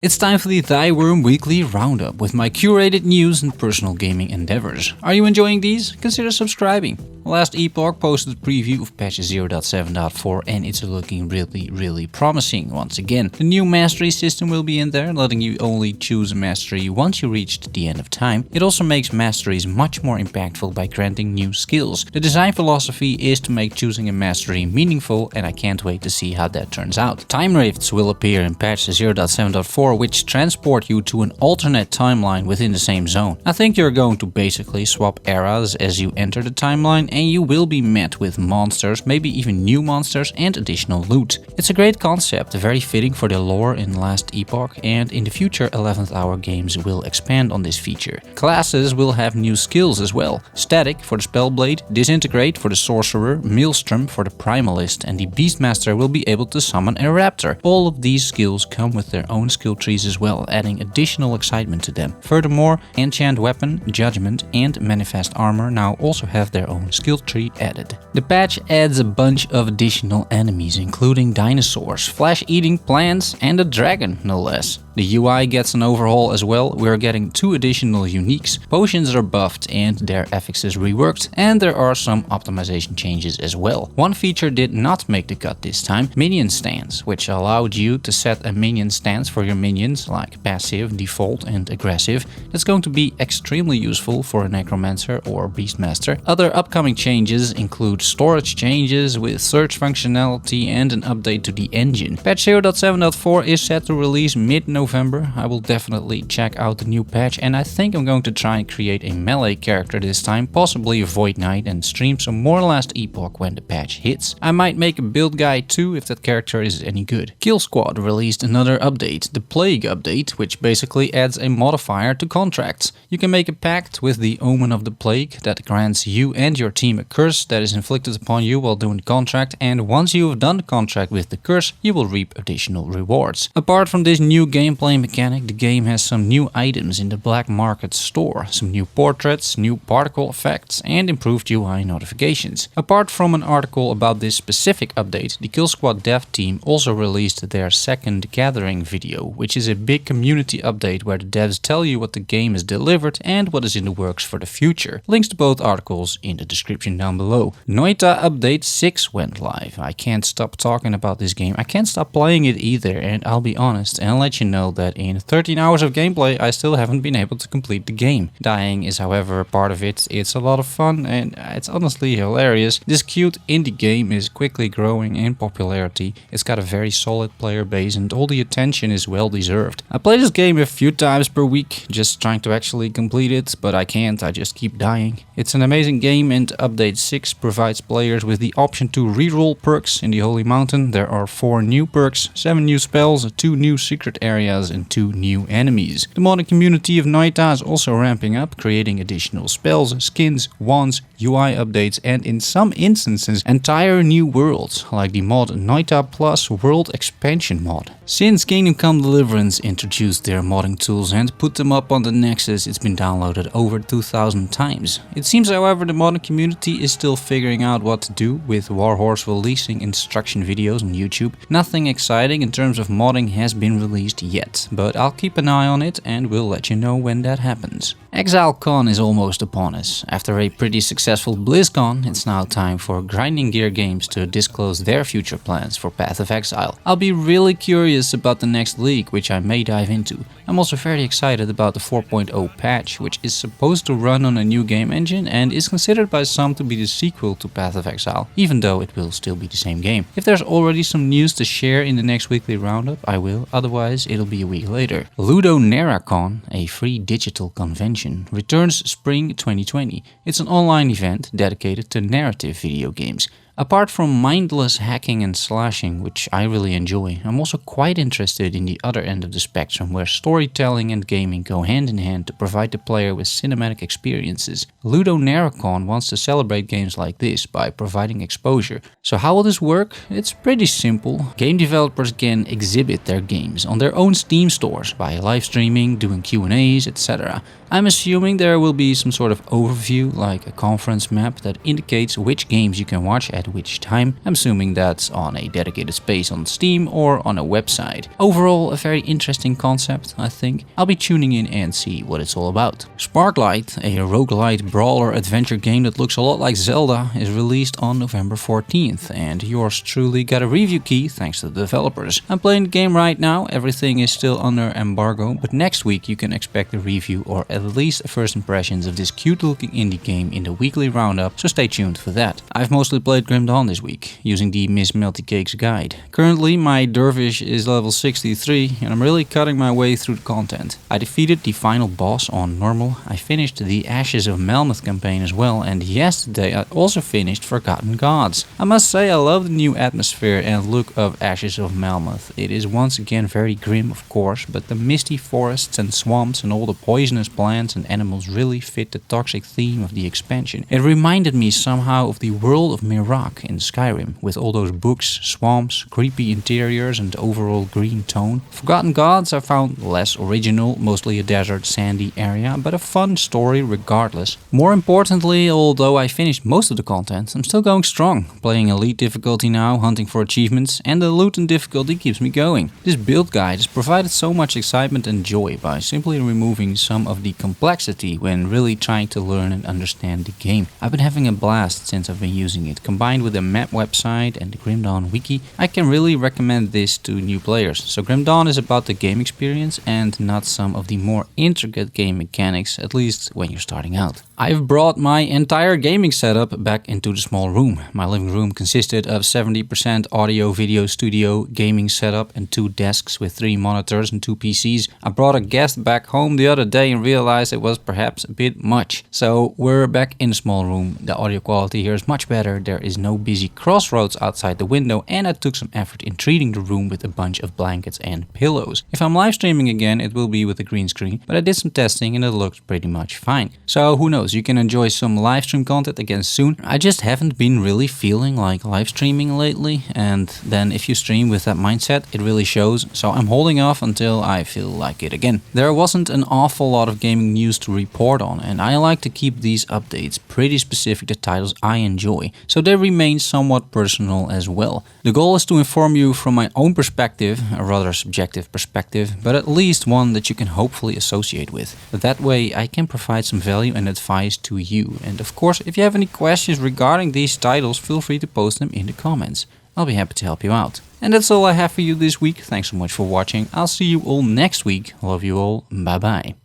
It's time for the Thyworm Weekly Roundup with my curated news and personal gaming endeavors. Are you enjoying these? Consider subscribing. Last Epoch posted a preview of patch 0.7.4 and it's looking really promising once again. The new mastery system will be in there, letting you only choose a mastery once you reached the end of time. It also makes masteries much more impactful by granting new skills. The design philosophy is to make choosing a mastery meaningful, and I can't wait to see how that turns out. Time rifts will appear in patch 0.7.4, which transport you to an alternate timeline within the same zone. I think you're going to basically swap eras as you enter the timeline, and you will be met with monsters, maybe even new monsters and additional loot. It's a great concept, very fitting for the lore in last Epoch, and in the future 11th hour games will expand on this feature. Classes will have new skills as well. Static for the Spellblade, Disintegrate for the Sorcerer, Maelstrom for the Primalist, and the Beastmaster will be able to summon a Raptor. All of these skills come with their own skill trees as well, adding additional excitement to them. Furthermore, Enchant Weapon, Judgment and Manifest Armor now also have their own skill tree added. The patch adds a bunch of additional enemies, including dinosaurs, flesh-eating plants and a dragon, no less. The UI gets an overhaul as well. We're getting 2 additional uniques, potions are buffed and their affixes reworked, and there are some optimization changes as well. One feature did not make the cut this time, minion stance, which allowed you to set a minion stance for your minions, like passive, default and aggressive. That's going to be extremely useful for a necromancer or beastmaster. Other upcoming changes include storage changes with search functionality and an update to the engine. Patch 0.7.4 is set to release mid-November. I will definitely check out the new patch, and I think I'm going to try and create a melee character this time, possibly a Void Knight, and stream some more last Epoch when the patch hits. I might make a build guide too if that character is any good. Killsquad released another update, the Plague update, which basically adds a modifier to contracts. You can make a pact with the Omen of the Plague that grants you and your team a curse that is inflicted upon you while doing the contract, and once you have done the contract with the curse, you will reap additional rewards. Apart from this new gameplay mechanic, the game has some new items in the black market store, some new portraits, new particle effects and improved UI notifications. Apart from an article about this specific update, the Killsquad dev team also released their second gathering video, which is a big community update where the devs tell you what the game has delivered and what is in the works for the future. Links to both articles in the description down below. Noita update 6 went live. I can't stop talking about this game. I can't stop playing it either, and I'll be honest and let you know that in 13 hours of gameplay I still haven't been able to complete the game. Dying is however a part of it. It's a lot of fun and it's honestly hilarious. This cute indie game is quickly growing in popularity. It's got a very solid player base and all the attention is well deserved. I play this game a few times per week just trying to actually complete it, but I can't, I just keep dying. It's an amazing game, and update 6 provides players with the option to reroll perks in the Holy Mountain. There are 4 new perks, 7 new spells, 2 new secret areas and 2 new enemies. The modding community of Noita is also ramping up, creating additional spells, skins, wands, UI updates and in some instances entire new worlds, like the mod Noita Plus World Expansion mod. Since Kingdom Come Deliverance introduced their modding tools and put them up on the Nexus, it's been downloaded over 2,000 times. It seems however the modding community is still figuring out what to do, with Warhorse releasing instruction videos on YouTube. Nothing exciting in terms of modding has been released yet, but I'll keep an eye on it and will let you know when that happens. ExileCon is almost upon us. After a pretty successful BlizzCon, it's now time for Grinding Gear Games to disclose their future plans for Path of Exile. I'll be really curious about the next league, which I may dive into. I'm also very excited about the 4.0 patch, which is supposed to run on a new game engine and is considered by some to be the sequel to Path of Exile, even though it will still be the same game. If there's already some news to share in the next weekly roundup, I will, otherwise it'll be a week later. LudoNarraCon, a free digital convention, returns spring 2020. It's an online event dedicated to narrative video games. Apart from mindless hacking and slashing, which I really enjoy, I'm also quite interested in the other end of the spectrum, where storytelling and gaming go hand in hand to provide the player with cinematic experiences. LudoNarraCon wants to celebrate games like this by providing exposure. So how will this work? It's pretty simple. Game developers can exhibit their games on their own Steam stores by live streaming, doing Q&As, etc. I'm assuming there will be some sort of overview, like a conference map that indicates which games you can watch at which time. I'm assuming that's on a dedicated space on Steam or on a website. Overall, a very interesting concept, I think. I'll be tuning in and see what it's all about. Sparklight, a roguelite brawler adventure game that looks a lot like Zelda, is released on November 14th, and yours truly got a review key thanks to the developers. I'm playing the game right now, everything is still under embargo, but next week you can expect a review or at least first impressions of this cute looking indie game in the weekly roundup, so stay tuned for that. I've mostly played Grim Dawn this week, using the Miss Melty Cake's guide. Currently my Dervish is level 63 and I'm really cutting my way through the content. I defeated the final boss on normal, I finished the Ashes of Melmoth campaign as well, and yesterday I also finished Forgotten Gods. I must say I love the new atmosphere and look of Ashes of Melmoth. It is once again very grim of course, but the misty forests and swamps and all the poisonous plants and animals really fit the toxic theme of the expansion. It reminded me somehow of the world of Mirak in Skyrim, with all those books, swamps, creepy interiors and overall green tone. Forgotten Gods I found less original, mostly a desert sandy area, but a fun story regardless. More importantly, although I finished most of the content, I'm still going strong, playing elite difficulty now, hunting for achievements, and the loot and difficulty keeps me going. This build guide has provided so much excitement and joy by simply removing some of the complexity when really trying to learn and understand the game. I've been having a blast since I've been using it. Combined with the map website and the Grim Dawn wiki, I can really recommend this to new players. So Grim Dawn is about the game experience and not some of the more intricate game mechanics, at least when you're starting out. I've brought my entire gaming setup back into the small room. My living room consisted of 70% audio video studio gaming setup and 2 desks with 3 monitors and 2 PCs. I brought a guest back home the other day and realized it was perhaps a bit much. So we're back in the small room. The audio quality here is much better. There is no busy crossroads outside the window, and I took some effort in treating the room with a bunch of blankets and pillows. If I'm live streaming again, it will be with a green screen, but I did some testing and it looked pretty much fine. So who knows, you can enjoy some live stream content again soon. I just haven't been really feeling like live streaming lately, and then if you stream with that mindset, it really shows. So I'm holding off until I feel like it again. There wasn't an awful lot of gaming news to report on, and I like to keep these updates pretty specific to titles I enjoy, so they remain somewhat personal as well. The goal is to inform you from my own perspective, a rather subjective perspective, but at least one that you can hopefully associate with. But that way I can provide some value and advice to you. And of course, if you have any questions regarding these titles, feel free to post them in the comments. I'll be happy to help you out. And that's all I have for you this week. Thanks so much for watching. I'll see you all next week. Love you all. Bye bye.